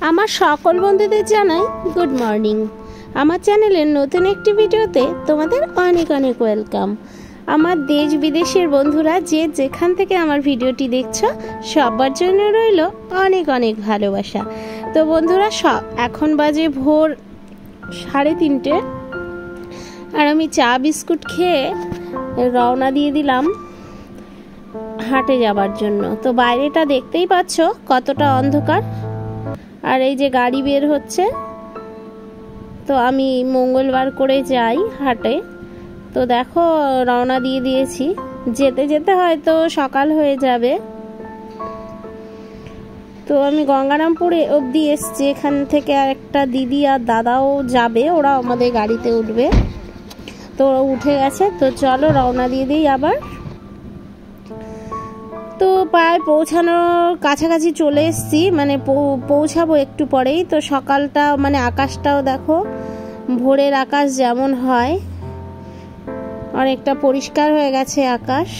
আমার সকল বন্ধুদের জানাই গুড মর্নিং। আমার চ্যানেলের নতুন একটি ভিডিওতে তোমাদের অনেক অনেক ওয়েলকাম। আমার দেশ বিদেশের বন্ধুরা যে যেখান থেকে আমার ভিডিওটি দেখছো সবার জন্য রইল অনেক অনেক ভালোবাসা। তো বন্ধুরা এখন বাজে ভোর 3:30 আর আমি চা বিস্কুট খেয়ে রওনা দিয়ে দিলাম হাটে যাবার জন্য। তো বাইরেটা দেখতেই পাচ্ছ কতটা অন্ধকার, আর এই যে গাড়ি বের হচ্ছে। তো আমি মঙ্গলবার করে যাই হাটে, তো দেখো রওনা দিয়ে দিয়েছি। যেতে যেতে হয়তো সকাল হয়ে যাবে। তো আমি গঙ্গারামপুরে অবধি এসছি, এখান থেকে আর একটা দিদি আর দাদাও যাবে, ওরা আমাদের গাড়িতে উঠবে। তো ওরা উঠে গেছে, তো চলো রওনা দিয়ে দিই আবার। তো প্রায় পৌঁছানোর কাছাকাছি চলে এসেছি, মানে পৌঁছাবো একটু পরেই। তো সকালটা মানে আকাশটাও দেখো ভোরের আকাশ যেমন হয় অনেকটা পরিষ্কার হয়ে গেছে আকাশ।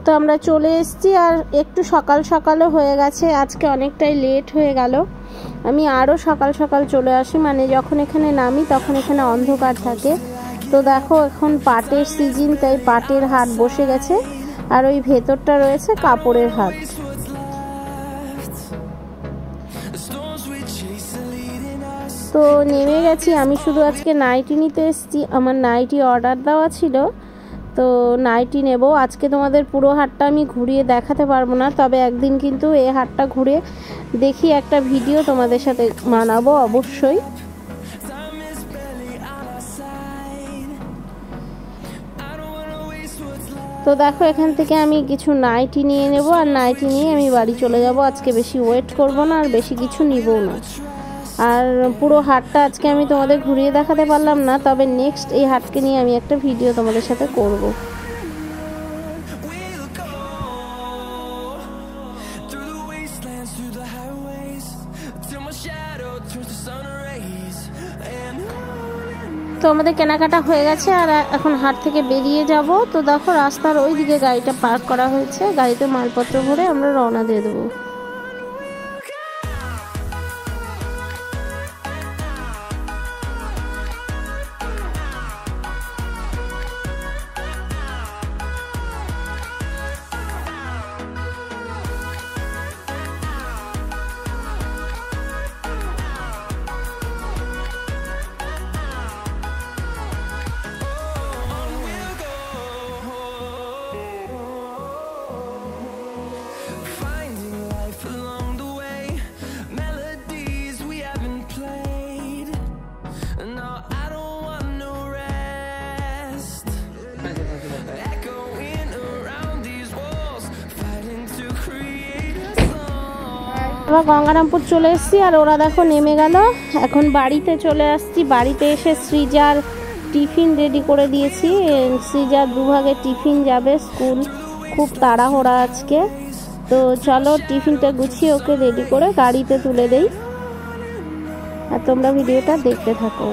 তো আমরা চলে এসেছি, আর একটু সকাল সকালও হয়ে গেছে, আজকে অনেকটাই লেট হয়ে গেল। আমি আরও সকাল সকাল চলে আসি, মানে যখন এখানে নামি তখন এখানে অন্ধকার থাকে। তো দেখো এখন পাটের সিজন, তাই পাটের হাট বসে গেছে, আর ওই ভেতরটা রয়েছে কাপড়ের হাট। তো নেমে গেছি, আমি শুধু আজকে নাইটি নিতে এসেছি, আমার নাইটি অর্ডার দেওয়া ছিল, তো নাইটি নেব। আজকে তোমাদের পুরো হাটটা আমি ঘুরিয়ে দেখাতে পারবো না, তবে একদিন কিন্তু এই হাটটা ঘুরে দেখি একটা ভিডিও তোমাদের সাথে বানাবো অবশ্যই। তো দেখো এখান থেকে আমি কিছু নাইটি নিয়ে নেব, আর নাইটি নিয়ে আমি বাড়ি চলে যাব। আজকে বেশি ওয়েট করব না, আর বেশি কিছু নিবও না। আর পুরো হাটটা আজকে আমি তোমাদের ঘুরিয়ে দেখাতে পারলাম না, তবে নেক্সট এই হাটকে নিয়ে আমি একটা ভিডিও তোমাদের সাথে করব। তো আমাদের কেনাকাটা হয়ে গেছে, আর এখন হাট থেকে বেরিয়ে যাব। তো দেখো রাস্তার ওই দিকে গাড়িটা পার্ক করা হয়েছে, গাড়িতে মালপত্র ভরে আমরা রওনা দিয়ে দেবো। আমরা গঙ্গারামপুর চলে এসেছি, আর ওরা দেখো নেমে গেল। এখন বাড়িতে চলে আসছি, বাড়িতে এসে সৃজার টিফিন রেডি করে দিয়েছি। সৃজার দুভাগে টিফিন যাবে স্কুল, খুব তাড়াহুড়া আজকে। তো চলো টিফিনটা গুছিয়ে ওকে রেডি করে গাড়িতে তুলে দেই, আর তোমরা ভিডিওটা দেখতে থাকো।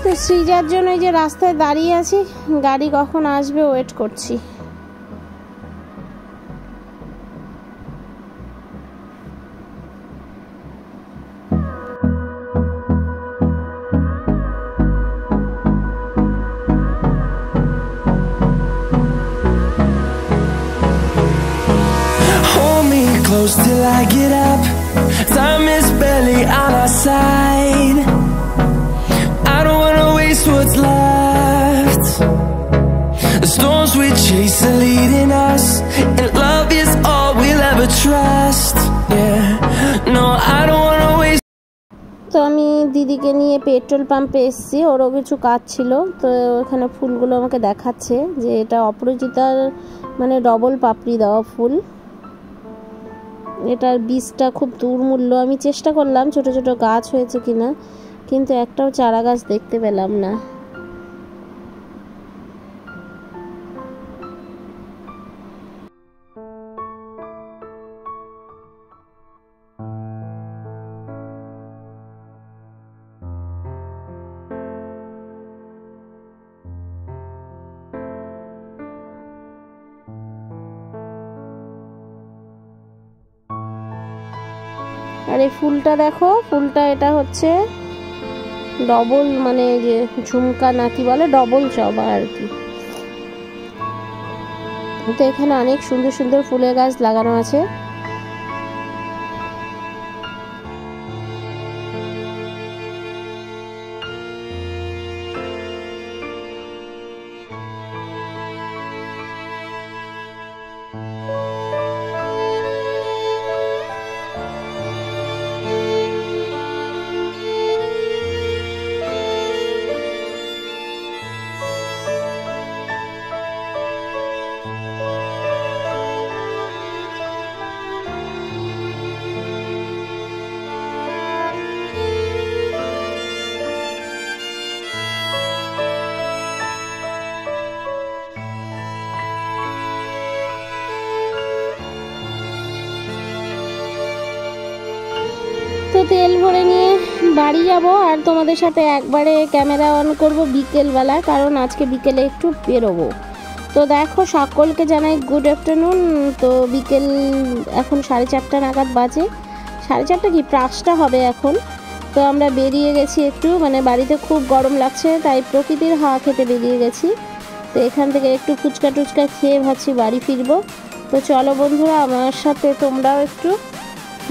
তো সৃজার জন্য এই যে রাস্তায় দাঁড়িয়ে আছি, গাড়ি কখন আসবে ওয়েট করছি। Close till I get up, time is barely on our side. I don't wanna waste what's left. The storms we chase are leading us, and love is all we'll ever trust. Yeah, no, I don't wanna waste. তো আমি দিদিকে নিয়ে petrol পাম্পে এসেছি, ওরও কিছু কাজ ছিল। তো ওখানে ফুলগুলো আমাকে দেখাচ্ছে যে এটা অপরাজিতার মানে ডবল পাপড়ি দেওয়া ফুল। এটার বীজটা খুব দুর্মূল্য। আমি চেষ্টা করলাম ছোট ছোট গাছ হয়েছে কিনা, কিন্তু একটাও চারা গাছ দেখতে পেলাম না। আর এই ফুলটা দেখো, ফুলটা এটা হচ্ছে ডবল মানে যে ঝুমকা নাকি বলে, ডবল জবা আর কি। তো এখানে অনেক সুন্দর সুন্দর ফুলের গাছ লাগানো আছে। তো তেল ভরে নিয়ে বাড়ি যাব, আর তোমাদের সাথে একবারে ক্যামেরা অন করব বিকেলবেলা, কারণ আজকে বিকেলে একটু বেরোবো। তো দেখো সকলকে জানাই গুড আফটারনুন। তো বিকেল এখন 4:30 নাগাদ বাজে, 4:30 কি 5টা হবে এখন। তো আমরা বেরিয়ে গেছি একটু, মানে বাড়িতে খুব গরম লাগছে তাই প্রকৃতির হাওয়া খেতে বেরিয়ে গেছি। তো এখান থেকে একটু ফুচকা টুচকা খেয়ে ভাবছি বাড়ি ফিরবো। তো চলো বন্ধুরা, আমার সাথে তোমরাও একটু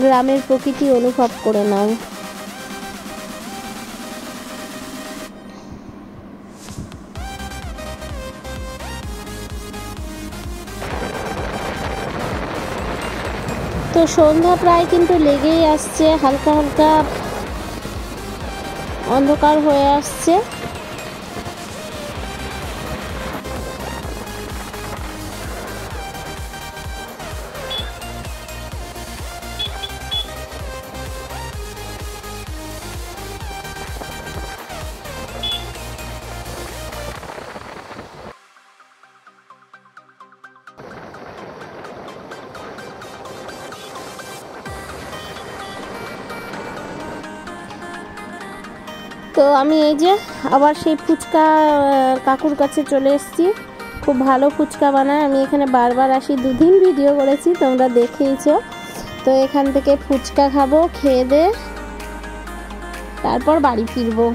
গ্রামের প্রকৃতি অনুভব করে নাও। তো সন্ধ্যা প্রায় কিন্তু লেগেই আসছে, হালকা হালকা অন্ধকার হয়ে আসছে। তো আমি এই যে আবার সেই ফুচকা কাকুর কাছে চলে এসেছি। খুব ভালো ফুচকা বানায়, আমি এখানে বারবার আসি, 2 দিন ভিডিও করেছি, তোমরা দেখেইছো। তো এখান থেকে ফুচকা খাবো, খেয়ে দে তারপর বাড়ি ফিরবো।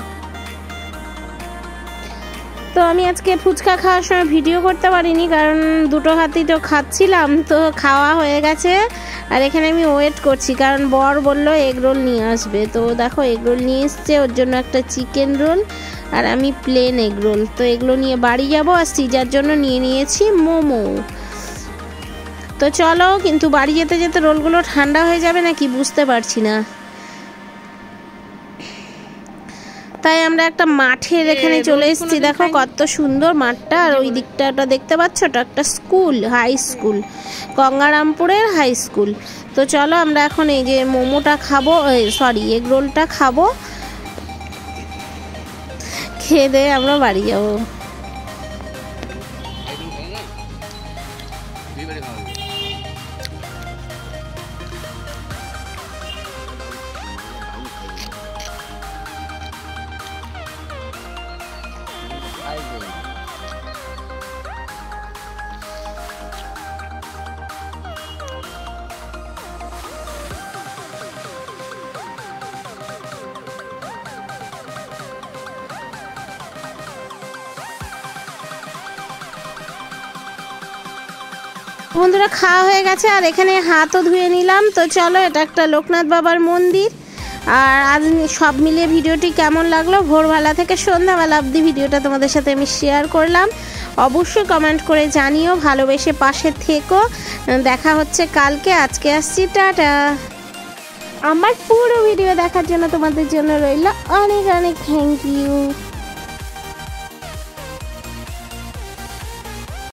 তো আমি আজকে ফুচকা খাওয়ার সময় ভিডিও করতে পারিনি, কারণ দুটো হাতেই তো খাচ্ছিলাম। তো খাওয়া হয়ে গেছে, আর এখানে আমি ওয়েট করছি, কারণ বর বললো এগ রোল নিয়ে আসবে। তো দেখো এগ রোল নিয়ে এসছে, ওর জন্য একটা চিকেন রোল আর আমি প্লেন এগ রোল। তো এগুলো নিয়ে বাড়ি যাব, আর সিজার জন্য নিয়ে নিয়েছি মোমো। তো চলো, কিন্তু বাড়ি যেতে যেতে রোলগুলো ঠান্ডা হয়ে যাবে নাকি বুঝতে পারছি না। তাই আমরা একটা মাঠের এখানে চলে এসেছি, দেখো কত সুন্দর মাঠটা। আর ওই দিকটা ওটা দেখতে পাচ্ছ, ওটা একটা স্কুল, হাই স্কুল, গঙ্গারামপুরের হাই স্কুল। তো চলো আমরা এখন এই যে মোমোটা খাবো, সরি এগ রোলটা খাবো, খেয়ে দিয়ে আমরা বাড়ি যাবো। বন্ধুরা খাওয়া হয়ে গেছে আর এখানে হাতও ধুয়ে নিলাম। তো চলো, এটা একটা লোকনাথ বাবার মন্দির। আর আজ সব মিলিয়ে ভিডিওটি কেমন লাগলো, ভোরবেলা থেকে সন্ধ্যাবেলা অবধি ভিডিওটা তোমাদের সাথে আমি শেয়ার করলাম। অবশ্যই কমেন্ট করে জানিও, ভালোবেসে পাশে থেকো। দেখা হচ্ছে কালকে। আজকে আসছি, টাটা। আমার পুরো ভিডিও দেখার জন্য তোমাদের জন্য রইল অনেক অনেক থ্যাংক ইউ।